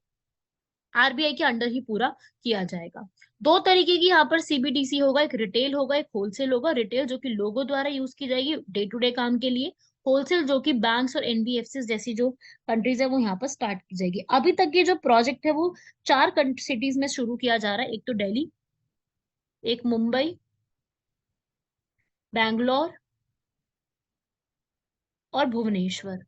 आरबीआई के अंडर ही पूरा किया जाएगा। दो तरीके की यहाँ पर सीबीडीसी होगा, एक रिटेल होगा, एक होलसेल होगा। रिटेल जो कि लोगों द्वारा यूज की जाएगी डे टू डे काम के लिए, होलसेल जो कि बैंक्स और एनबीएफसी जैसी जो कंट्रीज है वो यहाँ पर स्टार्ट की जाएगी। अभी तक ये जो प्रोजेक्ट है वो 4 सिटीज में शुरू किया जा रहा है, एक तो दिल्ली, एक मुंबई, बैंगलोर और भुवनेश्वर,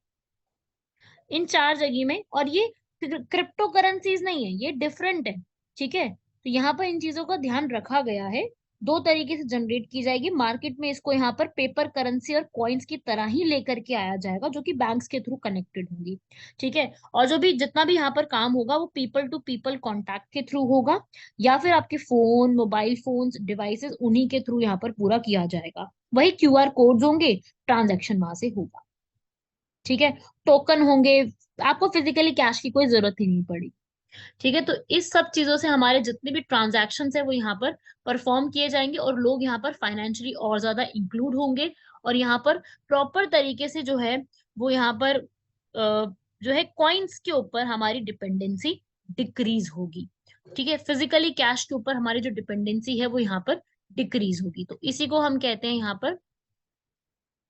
इन 4 जगह में। और ये क्रिप्टो करेंसीज नहीं है, ये डिफरेंट है। ठीक है, तो यहाँ पर इन चीजों का ध्यान रखा गया है। दो तरीके से जनरेट की जाएगी मार्केट में, इसको यहाँ पर पेपर करेंसी और कॉइन्स की तरह ही लेकर के आया जाएगा, जो कि बैंक्स के थ्रू कनेक्टेड होंगी। ठीक है, और जो भी जितना भी यहाँ पर काम होगा वो पीपल टू पीपल कॉन्टैक्ट के थ्रू होगा, या फिर आपके फोन, मोबाइल फोन्स, डिवाइसेस, उन्हीं के थ्रू यहाँ पर पूरा किया जाएगा। वही क्यूआर कोड्स होंगे, ट्रांजैक्शन वहां से होगा। ठीक है, टोकन होंगे, आपको फिजिकली कैश की कोई जरूरत ही नहीं पड़ी। ठीक है, तो इस सब चीजों से हमारे जितने भी ट्रांजैक्शन है वो यहाँ पर परफॉर्म किए जाएंगे, और लोग यहाँ पर फाइनेंशियली और ज्यादा इंक्लूड होंगे। और यहाँ पर प्रॉपर तरीके से जो है वो यहाँ पर जो है कॉइन्स के ऊपर हमारी डिपेंडेंसी डिक्रीज होगी। ठीक है, फिजिकली कैश के ऊपर हमारी जो डिपेंडेंसी है वो यहाँ पर डिक्रीज होगी। तो इसी को हम कहते हैं यहाँ पर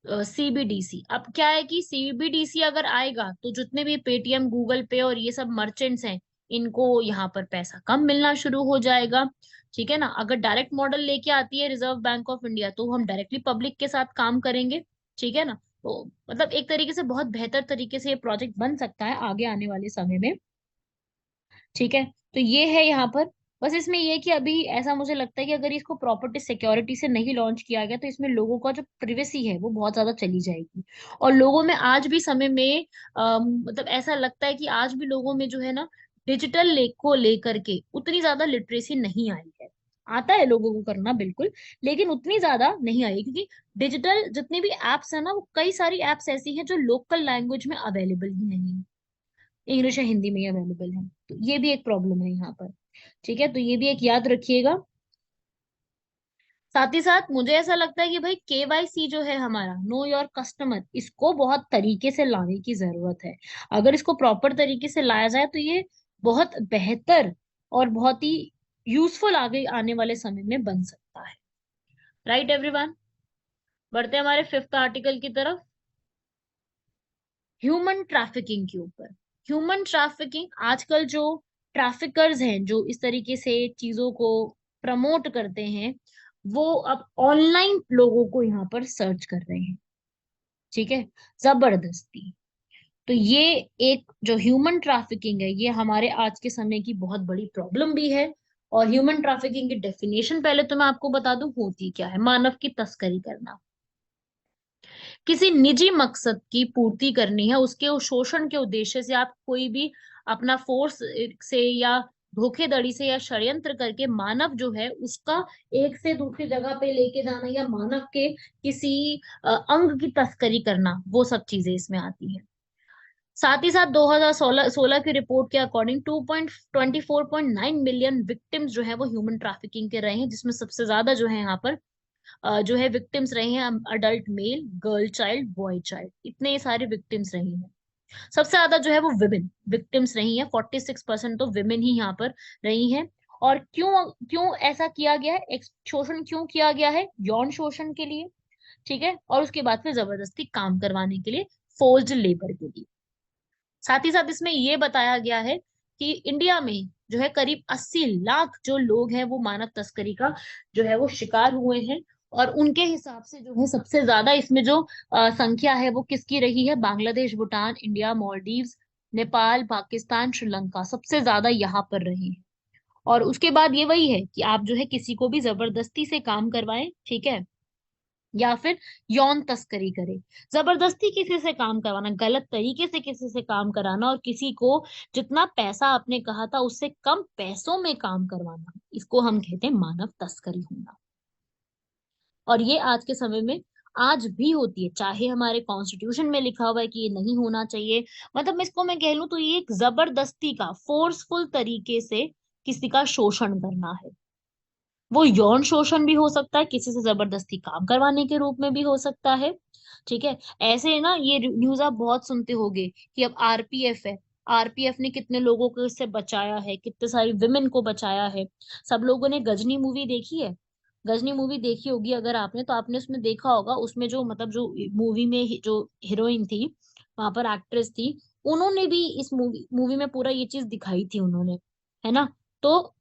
सीबीडीसी। अब क्या है कि सीबीडीसी अगर आएगा तो जितने भी पेटीएम, गूगल पे और ये सब मर्चेंट्स हैं, इनको यहाँ पर पैसा कम मिलना शुरू हो जाएगा। ठीक है ना। अगर डायरेक्ट मॉडल लेके आती है रिजर्व बैंक ऑफ इंडिया तो हम डायरेक्टली पब्लिक के साथ काम करेंगे। ठीक है ना। तो मतलब एक तरीके से बहुत बेहतर तरीके से ये प्रोजेक्ट बन सकता है आगे आने वाले समय में। ठीक है। तो ये है यहाँ पर। बस इसमें ये है कि अभी ऐसा मुझे लगता है कि अगर इसको प्रॉपर्टी सिक्योरिटी से नहीं लॉन्च किया गया तो इसमें लोगों का जो प्रिवेसी है वो बहुत ज्यादा चली जाएगी। और लोगों में आज भी समय में मतलब ऐसा लगता है कि आज भी लोगों में जो है ना डिजिटल को लेकर के उतनी ज्यादा लिटरेसी नहीं आई है। आता है लोगों को करना बिल्कुल, लेकिन उतनी ज्यादा नहीं आई, क्योंकि डिजिटल जितनी भी एप्स है ना वो कई सारी एप्स ऐसी हैं जो लोकल लैंग्वेज में अवेलेबल ही नहीं है, इंग्लिश या हिंदी में ही अवेलेबल है। तो ये भी एक प्रॉब्लम है यहाँ पर। ठीक है। तो ये भी एक याद रखिएगा। साथ ही साथ मुझे ऐसा लगता है कि भाई केवाईसी जो है हमारा, नो योर कस्टमर, इसको बहुत तरीके से लाने की जरूरत है। अगर इसको प्रॉपर तरीके से लाया जाए तो ये बहुत बेहतर और बहुत ही यूजफुल आगे आने वाले समय में बन सकता है। Right everyone. बढ़ते हैं हमारे फिफ्थ आर्टिकल की तरफ, ह्यूमन ट्रैफिकिंग के ऊपर। ह्यूमन ट्रैफिकिंग, आजकल जो ट्रैफिकर्स हैं जो इस तरीके से चीजों को प्रमोट करते हैं वो अब ऑनलाइन लोगों को यहाँ पर सर्च कर रहे हैं। ठीक है। जबरदस्ती। तो ये एक जो ह्यूमन ट्रैफिकिंग है ये हमारे आज के समय की बहुत बड़ी प्रॉब्लम भी है। और ह्यूमन ट्रैफिकिंग की डेफिनेशन पहले तो मैं आपको बता दूं होती क्या है। मानव की तस्करी करना, किसी निजी मकसद की पूर्ति करनी है, उसके उस शोषण के उद्देश्य से आप कोई भी अपना फोर्स से या धोखेधड़ी से या षड्यंत्र करके मानव जो है उसका एक से दूसरी जगह पे लेके जाना या मानव के किसी अंग की तस्करी करना, वो सब चीजें इसमें आती हैं। साथ ही साथ 2016 की रिपोर्ट के अकॉर्डिंग 2.24.9 मिलियन विक्टिम्स जो है वो ह्यूमन ट्रैफिकिंग के रहे हैं, जिसमें सबसे ज्यादा जो है यहाँ पर जो है विक्टिम्स रहे हैं adult mail, girl child, boy child, इतने सारे विक्टिम्स रही हैं। सबसे ज्यादा जो है वो विमेन विक्टिम्स रही हैं, 46% तो विमेन ही यहाँ पर रही हैं। और क्यों क्यों ऐसा किया गया है, शोषण क्यों किया गया है? यौन शोषण के लिए। ठीक है। और उसके बाद फिर जबरदस्ती काम करवाने के लिए, फोर्स्ड लेबर के लिए। साथ ही साथ इसमें ये बताया गया है कि इंडिया में जो है करीब 80 लाख जो लोग हैं वो मानव तस्करी का जो है वो शिकार हुए हैं। और उनके हिसाब से जो है सबसे ज्यादा इसमें जो संख्या है वो किसकी रही है? बांग्लादेश, भूटान, इंडिया, मालदीव्स, नेपाल, पाकिस्तान, श्रीलंका सबसे ज्यादा यहाँ पर रहे हैं। और उसके बाद ये वही है कि आप जो है किसी को भी जबरदस्ती से काम करवाएं। ठीक है। या फिर यौन तस्करी करे, जबरदस्ती किसी से काम करवाना, गलत तरीके से किसी से काम कराना और किसी को जितना पैसा आपने कहा था उससे कम पैसों में काम करवाना, इसको हम कहते हैं मानव तस्करी होना। और ये आज के समय में आज भी होती है, चाहे हमारे कॉन्स्टिट्यूशन में लिखा हुआ है कि ये नहीं होना चाहिए। मतलब इसको मैं कह लूं तो ये एक जबरदस्ती का, फोर्सफुल तरीके से किसी का शोषण करना है। वो यौन शोषण भी हो सकता है, किसी से जबरदस्ती काम करवाने के रूप में भी हो सकता है। ठीक है। ऐसे ना ये न्यूज आप बहुत सुनते होंगे कि अब आरपीएफ है, आरपीएफ ने कितने लोगों को इससे बचाया है, कितने सारी विमेन को बचाया है। सब लोगों ने गजनी मूवी देखी है? गजनी मूवी देखी होगी अगर आपने, तो आपने उसमें देखा होगा, उसमें जो मतलब जो मूवी में जो हीरोइन थी, वहां पर एक्ट्रेस थी, उन्होंने भी इस मूवी मूवी में पूरा ये चीज दिखाई थी उन्होंने, है ना। तो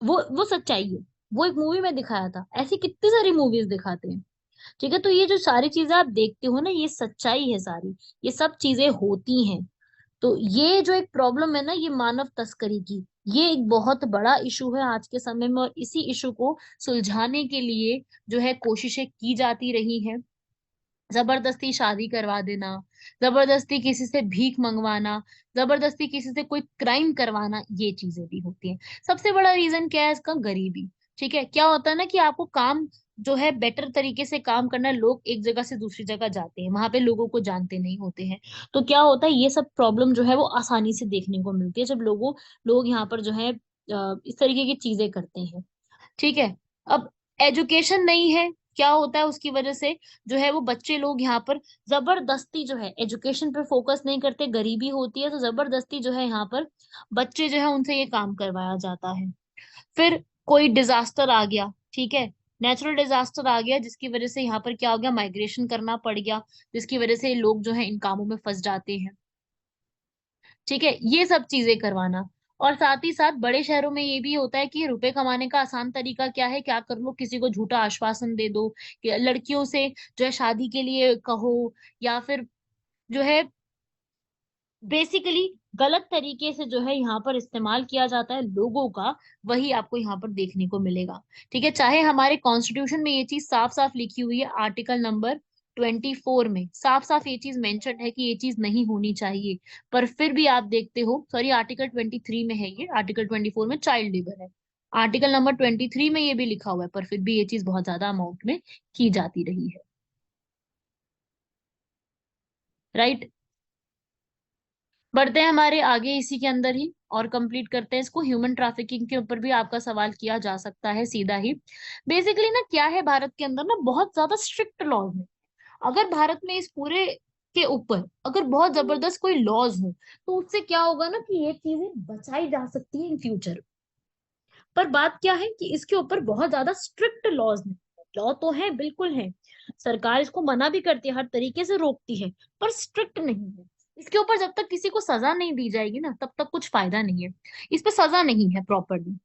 वो सच्चाई है, वो एक मूवी में दिखाया था, ऐसी कितनी सारी मूवीज दिखाते हैं। ठीक है। तो ये जो सारी चीजें आप देखते हो ना ये सच्चाई है सारी, ये सब चीजें होती हैं। तो ये जो एक प्रॉब्लम है ना ये मानव तस्करी की, ये एक बहुत बड़ा इशू है आज के समय में। और इसी इशू को सुलझाने के लिए जो है कोशिशें की जाती रही हैं। जबरदस्ती शादी करवा देना, जबरदस्ती किसी से भीख मंगवाना, जबरदस्ती किसी से कोई क्राइम करवाना, ये चीजें भी होती हैं। सबसे बड़ा रीजन क्या है इसका? गरीबी। ठीक है। क्या होता है ना कि आपको काम जो है बेटर तरीके से काम करना है, लोग एक जगह से दूसरी जगह जाते हैं, वहां पे लोगों को जानते नहीं होते हैं। तो क्या होता है, ये सब प्रॉब्लम जो है वो आसानी से देखने को मिलती है जब लोग यहाँ पर जो है इस तरीके की चीजें करते हैं। ठीक है। अब एजुकेशन नहीं है, क्या होता है उसकी वजह से जो है वो बच्चे लोग यहाँ पर जबरदस्ती जो है एजुकेशन पे फोकस नहीं करते, गरीबी होती है तो जबरदस्ती जो है यहाँ पर बच्चे जो है उनसे ये काम करवाया जाता है। फिर कोई डिजास्टर आ गया, ठीक है, नेचुरल डिजास्टर आ गया जिसकी वजह से यहाँ पर क्या हो गया, माइग्रेशन करना पड़ गया, जिसकी वजह से लोग जो है इन कामों में फंस जाते हैं। ठीक है, ये सब चीजें करवाना। और साथ ही साथ बड़े शहरों में ये भी होता है कि रुपए कमाने का आसान तरीका क्या है, क्या कर लो, किसी को झूठा आश्वासन दे दो, कि लड़कियों से जो है शादी के लिए कहो, या फिर जो है बेसिकली गलत तरीके से जो है यहाँ पर इस्तेमाल किया जाता है लोगों का, वही आपको यहाँ पर देखने को मिलेगा। ठीक है, चाहे हमारे कॉन्स्टिट्यूशन में ये चीज साफ साफ लिखी हुई है, आर्टिकल नंबर 24 में साफ साफ ये चीज मेंशन है कि ये चीज नहीं होनी चाहिए, पर फिर भी आप देखते हो, सॉरी आर्टिकल 23 में है ये, आर्टिकल 24 में चाइल्ड लेबर है, आर्टिकल नंबर 23 में ये भी लिखा हुआ है, पर फिर भी ये चीज बहुत ज्यादा अमाउंट में की जाती रही है। राइट, बढ़ते हैं हमारे आगे इसी के अंदर ही और कंप्लीट करते हैं इसको। ह्यूमन ट्रैफिकिंग के ऊपर भी आपका सवाल किया जा सकता है सीधा ही। बेसिकली ना क्या है, भारत के अंदर ना बहुत ज्यादा स्ट्रिक्ट लॉज है। अगर भारत में इस पूरे के ऊपर अगर बहुत जबरदस्त कोई लॉज हो, तो उससे क्या होगा ना कि ये चीजें बचाई जा सकती है इन फ्यूचर। पर बात क्या है कि इसके ऊपर बहुत ज्यादा स्ट्रिक्ट लॉज नहीं। लॉ तो है, बिल्कुल है, सरकार इसको मना भी करती है, हर तरीके से रोकती है, पर स्ट्रिक्ट नहीं है। इसके ऊपर जब तक किसी को सजा नहीं दी जाएगी ना, तब तक कुछ फायदा नहीं है। इस पे सजा नहीं है प्रॉपरली।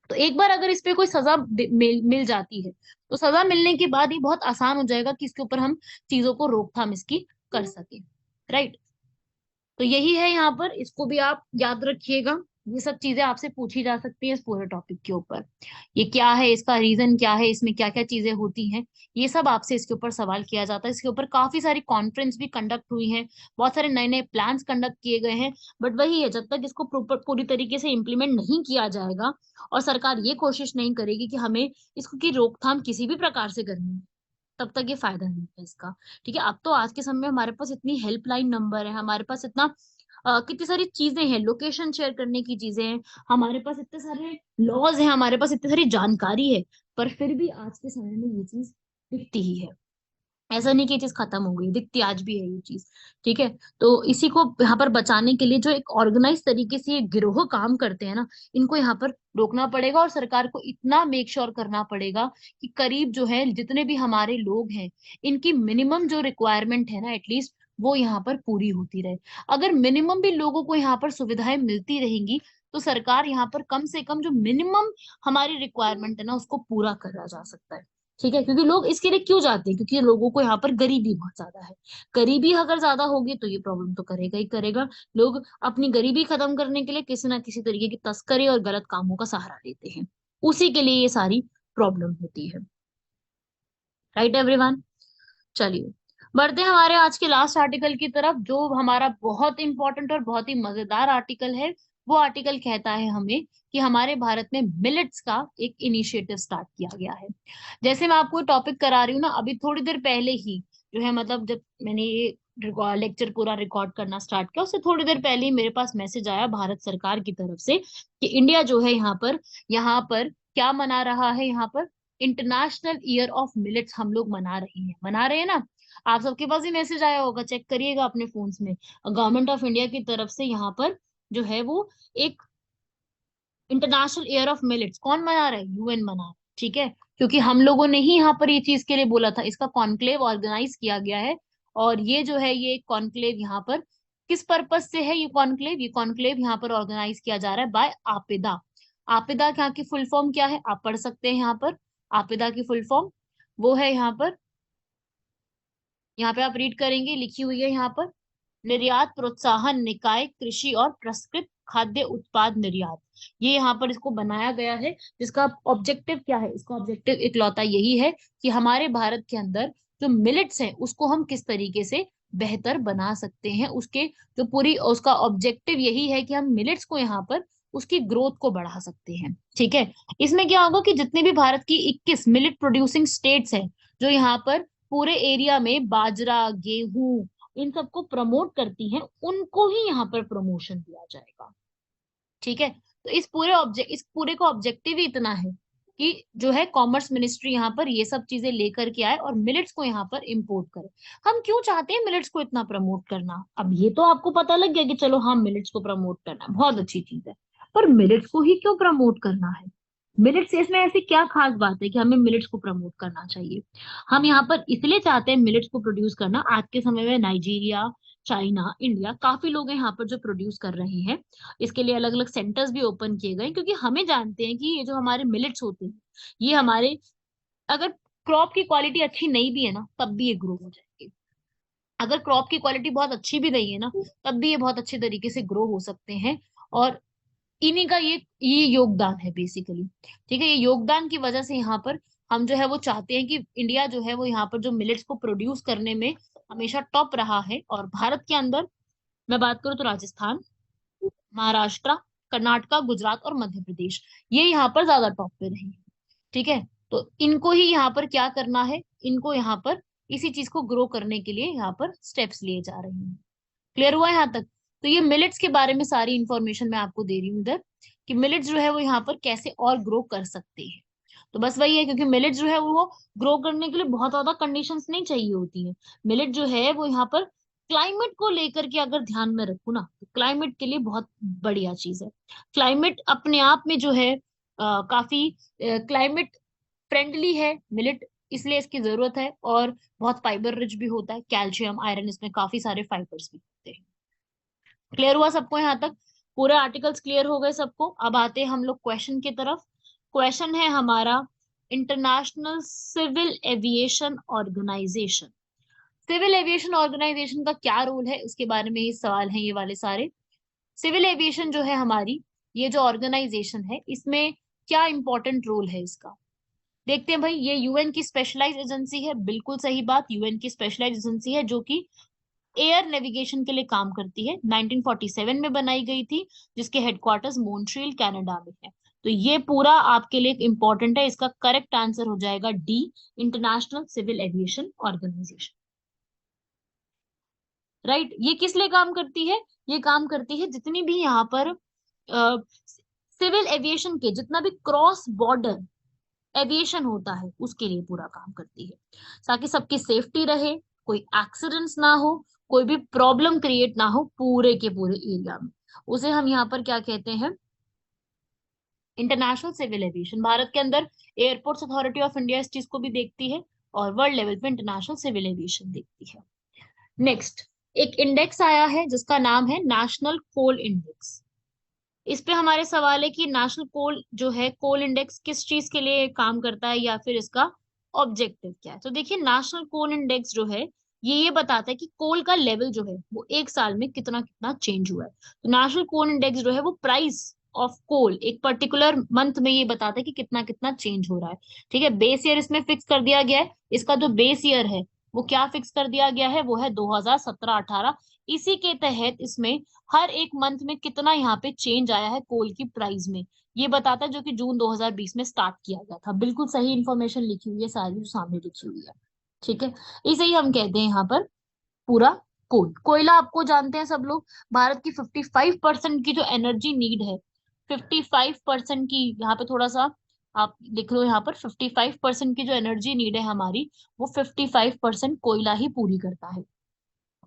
तो एक बार अगर इस पे कोई सजा मिल जाती है, तो सजा मिलने के बाद ही बहुत आसान हो जाएगा कि इसके ऊपर हम चीजों को रोकथाम इसकी कर सके। राइट, तो यही है यहाँ पर, इसको भी आप याद रखिएगा। ये सब चीजें आपसे पूछी जा सकती है इस पूरे टॉपिक के ऊपर। ये क्या है, इसका रीजन क्या है, इसमें क्या क्या चीजें होती हैं, ये सब आपसे इसके ऊपर सवाल किया जाता है। इसके ऊपर काफी सारी कॉन्फ्रेंस भी कंडक्ट हुई हैं, बहुत सारे नए नए प्लान्स कंडक्ट किए गए हैं। बट वही है, जब तक इसको पूरी तरीके से इम्प्लीमेंट नहीं किया जाएगा और सरकार ये कोशिश नहीं करेगी कि हमें इसको की रोकथाम किसी भी प्रकार से करनी है, तब तक ये फायदा नहीं है इसका। ठीक है, अब तो आज के समय में हमारे पास इतनी हेल्पलाइन नंबर है, हमारे पास इतना कितनी सारी चीजें हैं, लोकेशन शेयर करने की चीजें हैं, हमारे पास इतने सारे लॉज हैं, हमारे पास इतनी सारी जानकारी है, पर फिर भी आज के समय में ये चीज दिखती ही है। ऐसा नहीं कि ये चीज खत्म हो गई, दिखती आज भी है ये चीज। ठीक है, तो इसी को यहाँ पर बचाने के लिए जो एक ऑर्गेनाइज तरीके से ये गिरोह काम करते हैं ना, इनको यहाँ पर रोकना पड़ेगा, और सरकार को इतना मेक श्योर करना पड़ेगा कि करीब जो है जितने भी हमारे लोग हैं, इनकी मिनिमम जो रिक्वायरमेंट है ना, एटलीस्ट वो यहाँ पर पूरी होती रहे। अगर मिनिमम भी लोगों को यहाँ पर सुविधाएं मिलती रहेंगी, तो सरकार यहाँ पर कम से कम जो मिनिमम हमारी रिक्वायरमेंट है ना, उसको पूरा करा जा सकता है। ठीक है, क्योंकि लोग इसके लिए क्यों जाते हैं, क्योंकि लोगों को यहाँ पर गरीबी बहुत ज्यादा है। गरीबी अगर ज्यादा होगी तो ये प्रॉब्लम तो करेगा ही करेगा। लोग अपनी गरीबी खत्म करने के लिए किसी ना किसी तरीके की तस्करी और गलत कामों का सहारा लेते हैं, उसी के लिए ये सारी प्रॉब्लम होती है। राइट एवरीवन, चलिए बढ़ते हैं हमारे आज के लास्ट आर्टिकल की तरफ, जो हमारा बहुत इंपॉर्टेंट और बहुत ही मजेदार आर्टिकल है। वो आर्टिकल कहता है हमें कि हमारे भारत में मिलेट्स का एक इनिशिएटिव स्टार्ट किया गया है। जैसे मैं आपको टॉपिक करा रही हूँ ना, अभी थोड़ी देर पहले ही जो है, मतलब जब मैंने ये लेक्चर पूरा रिकॉर्ड करना स्टार्ट किया, उससे थोड़ी देर पहले ही मेरे पास मैसेज आया भारत सरकार की तरफ से कि इंडिया जो है यहाँ पर क्या मना रहा है, यहाँ पर इंटरनेशनल ईयर ऑफ मिलेट्स हम लोग मना रहे हैं ना। आप सबके पास ही मैसेज आया होगा, चेक करिएगा अपने फोन्स में। गवर्नमेंट ऑफ इंडिया की तरफ से यहाँ पर जो है वो एक इंटरनेशनल ईयर ऑफ मिलेट्स कौन मना रहा है, यूएन मना रहा है। ठीक है, क्योंकि हम लोगों ने ही यहाँ पर ये चीज के लिए बोला था, इसका कॉन्क्लेव ऑर्गेनाइज किया गया है। और ये जो है ये कॉन्क्लेव यहाँ पर किस पर्पज से है, ये कॉन्क्लेव यहाँ पर ऑर्गेनाइज किया जा रहा है बाय आपिदा। आपिदा यहाँ की फुल फॉर्म क्या है, आप पढ़ सकते हैं यहाँ पर। आपिदा की फुल फॉर्म वो है यहाँ पर, यहाँ पे आप रीड करेंगे, लिखी हुई है यहाँ पर, निर्यात प्रोत्साहन निकाय कृषि और प्रसंस्कृत खाद्य उत्पाद निर्यात। ये यहाँ पर इसको बनाया गया है, जिसका ऑब्जेक्टिव क्या है, इसका ऑब्जेक्टिव इकलौता यही है कि हमारे भारत के अंदर जो मिलेट्स है उसको हम किस तरीके से बेहतर बना सकते हैं। उसके जो पूरी उसका ऑब्जेक्टिव यही है कि हम मिलेट्स को यहाँ पर उसकी ग्रोथ को बढ़ा सकते हैं। ठीक है, इसमें क्या होगा कि जितने भी भारत की 21 मिलेट प्रोड्यूसिंग स्टेट्स हैं, जो यहाँ पर पूरे एरिया में बाजरा गेहूं इन सबको प्रमोट करती हैं, उनको ही यहाँ पर प्रमोशन दिया जाएगा। ठीक है, तो इस पूरे का ऑब्जेक्टिव ही इतना है कि जो है कॉमर्स मिनिस्ट्री यहाँ पर ये सब चीजें लेकर के आए और मिलेट्स को यहाँ पर इंपोर्ट करे। हम क्यों चाहते हैं मिलेट्स को इतना प्रमोट करना, अब ये तो आपको पता लग गया कि चलो हाँ मिलेट्स को प्रमोट करना बहुत अच्छी चीज है, पर मिलेट्स को ही क्यों प्रमोट करना है। मिलेट्स, इसमें ऐसी क्या खास बात है कि हमें मिलेट्स को प्रमोट करना चाहिए? हम यहाँ पर इसलिए चाहते हैं मिलेट्स को प्रोड्यूस करना, आज के समय में नाइजीरिया, चाइना, इंडिया, काफी लोग हैं यहाँ पर जो प्रोड्यूस कर रहे हैं। इसके लिए अलग अलग सेंटर्स भी ओपन किए गए हैं, क्योंकि हमें जानते हैं कि ये जो हमारे मिलेट्स होते हैं, ये हमारे, अगर क्रॉप की क्वालिटी अच्छी नहीं भी है ना, तब भी ये ग्रो हो जाएंगे। अगर क्रॉप की क्वालिटी बहुत अच्छी भी नहीं है ना, तब भी ये बहुत अच्छे तरीके से ग्रो हो सकते हैं। और इन्हीं का ये योगदान है बेसिकली। ठीक है, ये योगदान की वजह से यहाँ पर हम जो है वो चाहते हैं कि इंडिया जो है वो यहाँ पर जो मिलेट्स को प्रोड्यूस करने में हमेशा टॉप रहा है। और भारत के अंदर मैं बात करूँ तो राजस्थान, महाराष्ट्र, कर्नाटका, गुजरात और मध्य प्रदेश, ये यहाँ पर ज्यादा टॉप पे रहे हैं। ठीक है, तो इनको ही यहाँ पर क्या करना है, इनको यहाँ पर इसी चीज को ग्रो करने के लिए यहाँ पर स्टेप्स लिए जा रहे हैं। क्लियर हुआ यहाँ तक? तो ये मिलेट्स के बारे में सारी इंफॉर्मेशन मैं आपको दे रही हूँ इधर, कि मिलेट्स जो है वो यहाँ पर कैसे और ग्रो कर सकते हैं। तो बस वही है, क्योंकि मिलेट्स जो है वो ग्रो करने के लिए बहुत ज्यादा कंडीशंस नहीं चाहिए होती है। मिलेट जो है वो यहाँ पर क्लाइमेट को लेकर के अगर ध्यान में रखूँ ना, तो क्लाइमेट के लिए बहुत बढ़िया चीज है। क्लाइमेट अपने आप में जो है काफी क्लाइमेट फ्रेंडली है मिलेट, इसलिए इसकी जरूरत है। और बहुत फाइबर रिच भी होता है, कैल्शियम, आयरन, इसमें काफी सारे फाइबर्स भी होते हैं। क्लियर हुआ सबको यहाँ तक? पूरे आर्टिकल्स क्लियर हो गए सबको? अब आते हैं हम लोग क्वेश्चन की तरफ। क्वेश्चन है हमारा, international civil aviation organisation. Civil aviation organisation का क्या रोल है, उसके बारे में ये सवाल है, ये वाले सारे। सिविल एविएशन जो है हमारी, ये जो ऑर्गेनाइजेशन है, इसमें क्या इंपॉर्टेंट रोल है इसका, देखते हैं भाई। ये यूएन की स्पेशलाइज एजेंसी है, बिल्कुल सही बात, यूएन की स्पेशलाइज एजेंसी है जो कि एयर नेविगेशन के लिए काम करती है। 1947 में बनाई गई थी, जिसके हेडक्वार्टर्स मॉन्ट्रियल कनाडा में है। तो ये पूरा आपके लिए इम्पोर्टेंट है, इसका करेक्ट आंसर हो जाएगा D, international civil aviation organisation. Right, ये किस लिए काम करती है? ये काम करती है जितनी भी यहाँ पर सिविल एविएशन के जितना भी क्रॉस बॉर्डर एविएशन होता है, उसके लिए पूरा काम करती है, ताकि सबकी सेफ्टी रहे, कोई एक्सीडेंट्स ना हो, कोई भी प्रॉब्लम क्रिएट ना हो पूरे के पूरे एरिया में। उसे हम यहाँ पर क्या कहते हैं, इंटरनेशनल सिविल एविएशन। भारत के अंदर एयरपोर्ट्स अथॉरिटी ऑफ इंडिया इस चीज को भी देखती है, और वर्ल्ड लेवल पे इंटरनेशनल सिविल एविएशन देखती है। नेक्स्ट, एक इंडेक्स आया है जिसका नाम है नेशनल कोल इंडेक्स। इस पे हमारे सवाल है कि नेशनल कोल जो है, कोल इंडेक्स किस चीज के लिए काम करता है, या फिर इसका ऑब्जेक्टिव क्या है। तो देखिए, नेशनल कोल इंडेक्स जो है, ये बताता है कि कोल का लेवल जो है वो एक साल में कितना कितना चेंज हुआ है। तो नेशनल कोल इंडेक्स जो है वो प्राइस ऑफ कोल एक पर्टिकुलर मंथ में ये बताता है कि कितना कितना चेंज हो रहा है। ठीक है, बेस ईयर इसमें फिक्स कर दिया गया है। इसका जो बेस ईयर है वो क्या फिक्स कर दिया गया है, वो है 2017-18। इसी के तहत इसमें हर एक मंथ में कितना यहाँ पे चेंज आया है कोल की प्राइस में, ये बताता है, जो कि जून 2020 में स्टार्ट किया गया था। बिल्कुल सही इंफॉर्मेशन लिखी हुई है सारी, जो सामने लिखी हुई है। ठीक है, इसे ही हम कहते हैं यहाँ पर पूरा कोल। कोयला आपको जानते हैं सब लोग, भारत की 55% की जो एनर्जी नीड है, 55% की, यहाँ पे थोड़ा सा आप लिख लो, यहाँ पर 55% की जो एनर्जी नीड है हमारी, वो 55% कोयला ही पूरी करता है।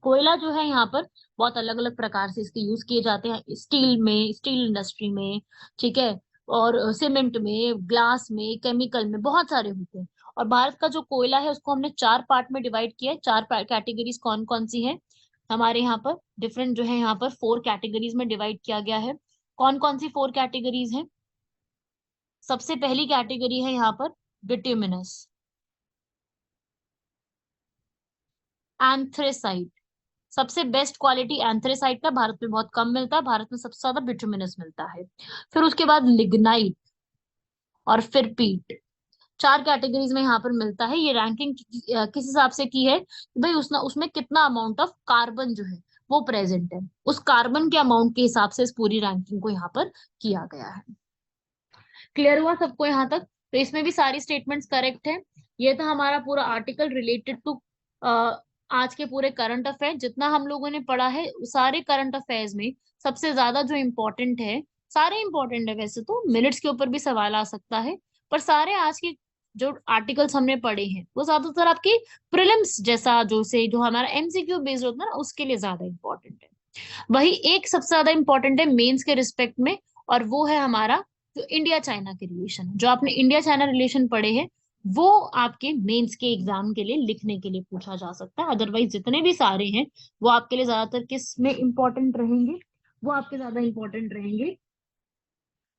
कोयला जो है यहाँ पर बहुत अलग अलग प्रकार से इसके यूज किए जाते हैं, स्टील में, स्टील इंडस्ट्री में, ठीक है, और सीमेंट में, ग्लास में, केमिकल में, बहुत सारे होते हैं। और भारत का जो कोयला है उसको हमने 4 पार्ट में डिवाइड किया है। 4 कैटेगरीज कौन कौन सी हैं हमारे यहाँ पर, डिफरेंट जो है यहाँ पर 4 कैटेगरीज में डिवाइड किया गया है। कौन कौन सी 4 कैटेगरीज हैं? सबसे पहली कैटेगरी है यहाँ पर बिट्यूमिनस, एंथ्रेसाइट। सबसे बेस्ट क्वालिटी एंथ्रेसाइट का भारत में बहुत कम मिलता है, भारत में सबसे ज्यादा बिटुमिनस मिलता है। फिर उसके बाद लिग्नाइट, और फिर पीट। 4 कैटेगरीज में यहाँ पर मिलता है। ये रैंकिंग किस हिसाब से की है कि भाई उसमें कितना अमाउंट ऑफ कार्बन जो है वो प्रेजेंट है, उस कार्बन के अमाउंट के हिसाब से इस पूरी रैंकिंग को यहाँ पर किया गया है। क्लियर हुआ सबको यहाँ तक? तो इसमें भी सारी स्टेटमेंट्स करेक्ट है। ये था हमारा पूरा आर्टिकल रिलेटेड टू आज के पूरे करंट अफेयर जितना हम लोगों ने पढ़ा है। सारे करंट अफेयर्स में सबसे ज्यादा जो इम्पोर्टेंट है, सारे इम्पोर्टेंट है वैसे तो, मिनट्स के ऊपर भी सवाल आ सकता है, पर सारे आज के जो आर्टिकल्स हमने पढ़े हैं वो ज्यादातर आपकी प्रिलिम्स जैसा जो हमारा एमसीक्यू बेस्ड होता है ना, उसके लिए ज्यादा इम्पोर्टेंट है। वही एक सबसे ज्यादा इम्पोर्टेंट है मेंस के रिस्पेक्ट में, और वो है हमारा जो इंडिया चाइना के रिलेशन है, जो आपने इंडिया चाइना रिलेशन पढ़े हैं वो आपके मेंस के एग्जाम के लिए लिखने के लिए पूछा जा सकता है। अदरवाइज जितने भी सारे हैं वो आपके लिए ज्यादातर किस में इंपॉर्टेंट रहेंगे, वो आपके ज्यादा इंपॉर्टेंट रहेंगे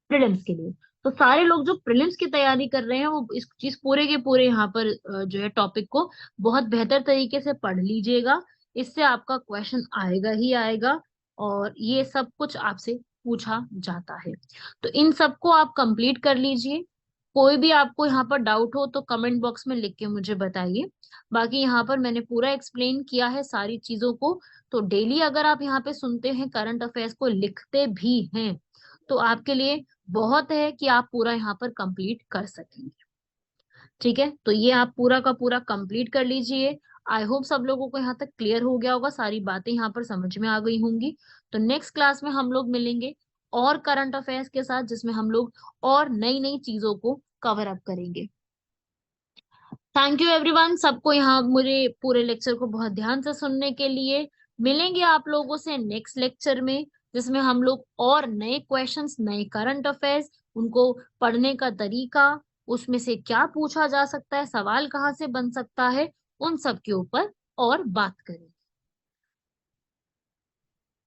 प्रीलिम्स के लिए। तो सारे लोग जो प्रीलिम्स की तैयारी कर रहे हैं वो इस चीज पूरे के पूरे यहाँ पर जो है टॉपिक को बहुत बेहतर तरीके से पढ़ लीजिएगा। इससे आपका क्वेश्चन आएगा ही आएगा, और ये सब कुछ आपसे पूछा जाता है। तो इन सबको आप कंप्लीट कर लीजिए। कोई भी आपको यहाँ पर डाउट हो तो कमेंट बॉक्स में लिख के मुझे बताइए। बाकी यहाँ पर मैंने पूरा एक्सप्लेन किया है सारी चीजों को। तो डेली अगर आप यहाँ पे सुनते हैं, करंट अफेयर्स को लिखते भी हैं, तो आपके लिए बहुत है कि आप पूरा यहाँ पर कंप्लीट कर सकेंगे। ठीक है, तो ये आप पूरा का पूरा कंप्लीट कर लीजिए। आई होप सब लोगों को यहाँ तक क्लियर हो गया होगा, सारी बातें यहाँ पर समझ में आ गई होंगी। तो नेक्स्ट क्लास में हम लोग मिलेंगे और करंट अफेयर्स के साथ, जिसमें हम लोग और नई नई चीजों को कवर अप करेंगे। थैंक यू एवरीवन, सबको यहाँ मुझे पूरे लेक्चर को बहुत ध्यान से सुनने के लिए। मिलेंगे आप लोगों से नेक्स्ट लेक्चर में, जिसमें हम लोग और नए क्वेश्चंस, नए करंट अफेयर्स, उनको पढ़ने का तरीका, उसमें से क्या पूछा जा सकता है, सवाल कहाँ से बन सकता है, उन सब के ऊपर और बात करेंगे।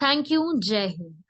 थैंक यू, जय हिंद।